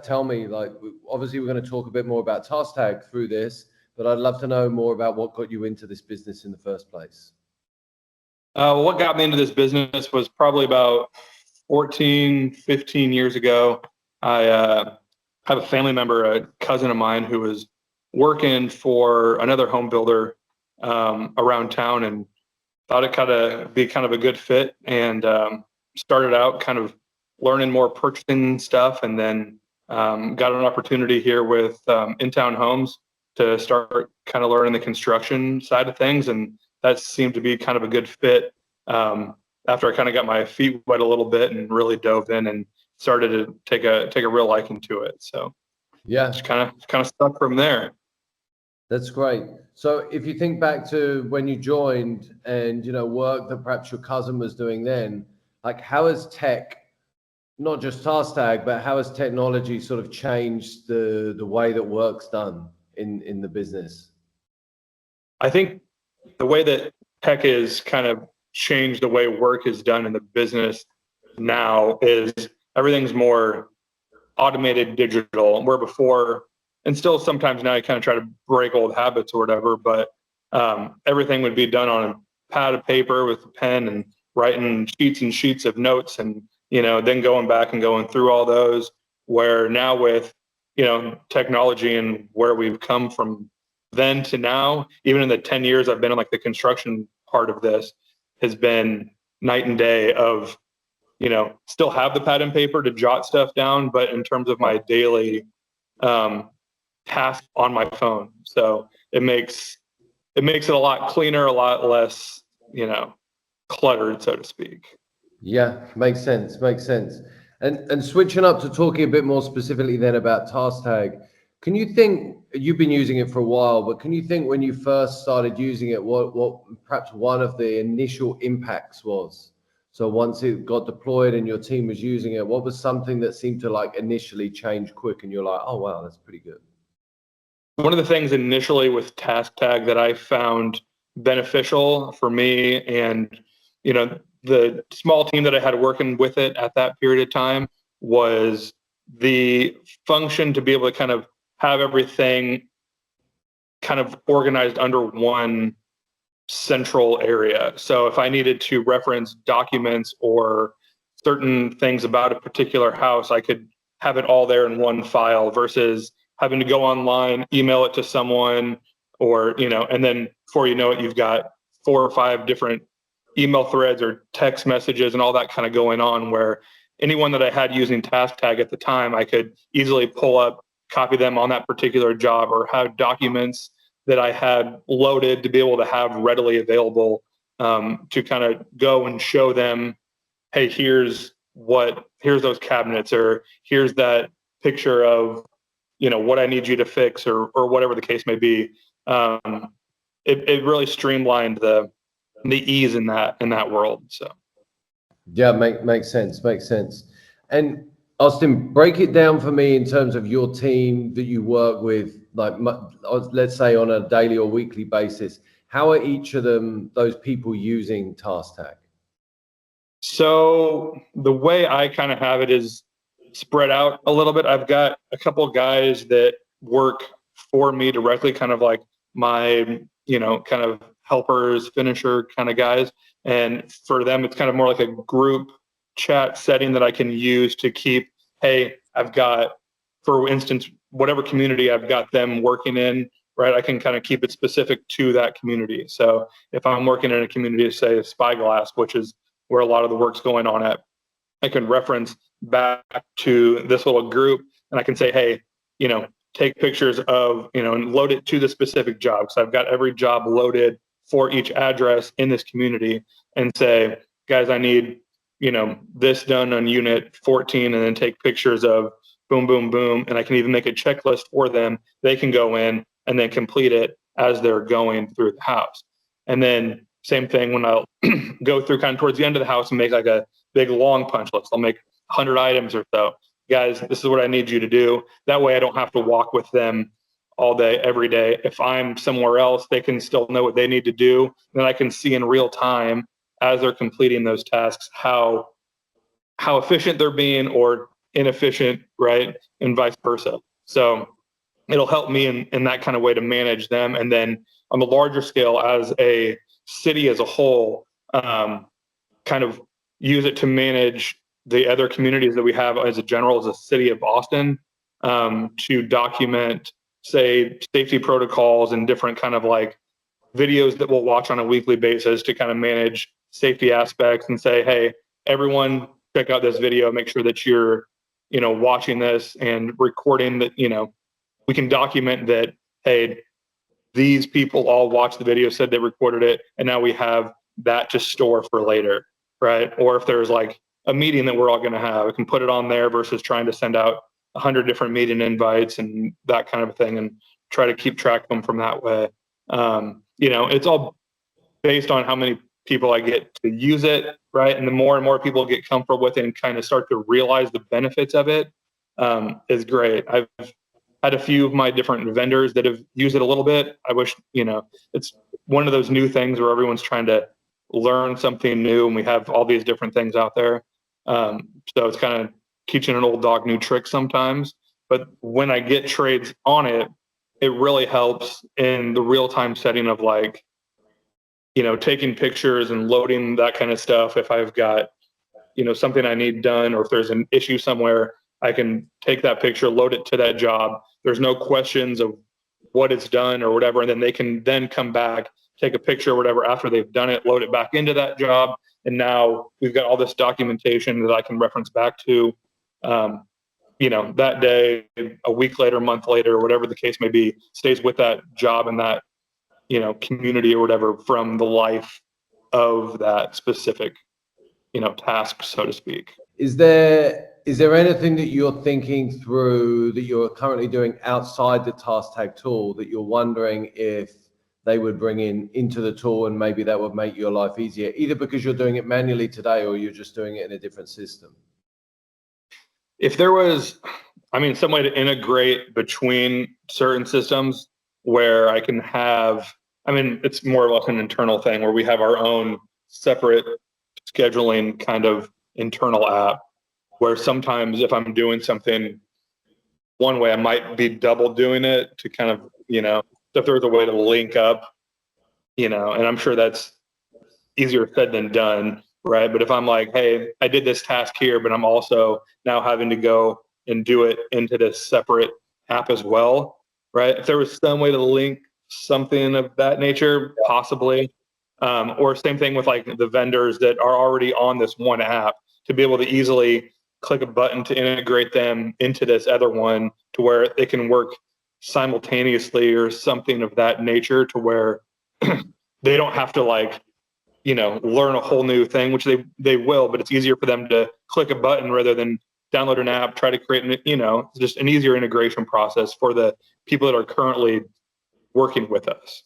Tell me, like, obviously we're going to talk a bit more about TaskTag through this, but I'd love to know more about what got you into this business in the first place. What got me into this business was probably about 14, 15 years ago. I have a family member, a cousin of mine, who was working for another home builder around town, and thought it be kind of a good fit, and started out kind of learning more purchasing stuff, and then got an opportunity here with InTown Homes to start kind of learning the construction side of things, and that seemed to be kind of a good fit. After I kind of got my feet wet a little bit and really dove in and started to take a real liking to it. So yeah, just kind of stuck from there. That's great. So if you think back to when you joined and, work that perhaps your cousin was doing then, like how has tech, not just TaskTag, but how has technology sort of changed the way that work's done in the business? I think the way that tech has kind of changed the way work is done in the business now is everything's more automated, digital, where before, and still sometimes now you kind of try to break old habits or whatever, but everything would be done on a pad of paper with a pen and writing sheets and sheets of notes, and then going back and going through all those, where now with technology and where we've come from then to now, even in the 10 years I've been in like the construction part of this, has been night and day of still have the pad and paper to jot stuff down, but in terms of my daily task on my phone. So it makes it a lot cleaner, a lot less, cluttered, so to speak. Yeah, makes sense. And switching up to talking a bit more specifically then about TaskTag, can you think, you've been using it for a while, but can you think when you first started using it, what perhaps one of the initial impacts was? So once it got deployed and your team was using it, what was something that seemed to like initially change quick and you're like, oh, wow, that's pretty good? One of the things initially with TaskTag that I found beneficial for me, and the small team that I had working with it at that period of time, was the function to be able to kind of have everything kind of organized under one central area. So if I needed to reference documents or certain things about a particular house, I could have it all there in one file versus having to go online, email it to someone, or, and then before you know it, you've got 4 or 5 different email threads or text messages and all that kind of going on, where anyone that I had using TaskTag at the time, I could easily pull up, copy them on that particular job, or have documents that I had loaded to be able to have readily available to kind of go and show them, hey, here's those cabinets, or here's that picture of, what I need you to fix, or whatever the case may be. It really streamlined the ease in that world. So. Yeah, makes sense. And Austin, break it down for me in terms of your team that you work with, like let's say on a daily or weekly basis. How are each of those people using TaskTag? So the way I kind of have it is spread out a little bit. I've got a couple of guys that work for me directly, kind of like my, kind of helpers, finisher kind of guys. And for them, it's kind of more like a group chat setting that I can use to keep, hey, I've got, for instance, whatever community I've got them working in, right? I can kind of keep it specific to that community. So if I'm working in a community, say Spyglass, which is where a lot of the work's going on at, I can reference back to this little group, and I can say, hey, take pictures of, and load it to the specific job. So I've got every job loaded for each address in this community, and say, guys, I need, this done on unit 14, and then take pictures of boom, boom, boom. And I can even make a checklist for them. They can go in and then complete it as they're going through the house. And then same thing when I'll go through kind of towards the end of the house and make like a big long punch list. I'll make 100 items or so. Guys, this is what I need you to do. That way I don't have to walk with them all day, every day. If I'm somewhere else, they can still know what they need to do. Then I can see in real time as they're completing those tasks how efficient they're being, or inefficient, right? And vice versa. So it'll help me in that kind of way to manage them. And then on the larger scale, as a city as a whole, kind of use it to manage the other communities that we have as a general, as a city of Austin, to document, say, safety protocols and different kind of like videos that we'll watch on a weekly basis to kind of manage safety aspects and say, hey, everyone check out this video, make sure that you're, watching this and recording that, we can document that, hey, these people all watched the video, said they recorded it, and now we have that to store for later, right? Or if there's like a meeting that we're all going to have, we can put it on there versus trying to send out 100 different meeting invites and that kind of thing, and try to keep track of them from that way. It's all based on how many people I get to use it, right? And the more and more people get comfortable with it and kind of start to realize the benefits of it, is great. I've had a few of my different vendors that have used it a little bit. I wish, it's one of those new things where everyone's trying to learn something new, and we have all these different things out there. So it's kind of teaching an old dog new tricks sometimes. But when I get trades on it, it really helps in the real-time setting of like, taking pictures and loading that kind of stuff. If I've got, something I need done, or if there's an issue somewhere, I can take that picture, load it to that job. There's no questions of what it's done or whatever. And then they can then come back, take a picture or whatever after they've done it, load it back into that job. And now we've got all this documentation that I can reference back to, that day, a week later, a month later, whatever the case may be, stays with that job and that, community or whatever from the life of that specific, task, so to speak. Is there anything that you're thinking through that you're currently doing outside the TaskTag tool that you're wondering if they would bring into the tool, and maybe that would make your life easier, either because you're doing it manually today or you're just doing it in a different system? If there was, some way to integrate between certain systems where I can have, it's more or less an internal thing where we have our own separate scheduling kind of internal app, where sometimes if I'm doing something one way, I might be double doing it to kind of, if there's a way to link up, and I'm sure that's easier said than done, right? But if I'm like, hey, I did this task here, but I'm also now having to go and do it into this separate app as well, right? If there was some way to link something of that nature, possibly, or same thing with like the vendors that are already on this one app, to be able to easily click a button to integrate them into this other one to where they can work simultaneously or something of that nature, to where they don't have to like, learn a whole new thing, which they will, but it's easier for them to click a button rather than download an app, try to create just an easier integration process for the people that are currently working with us.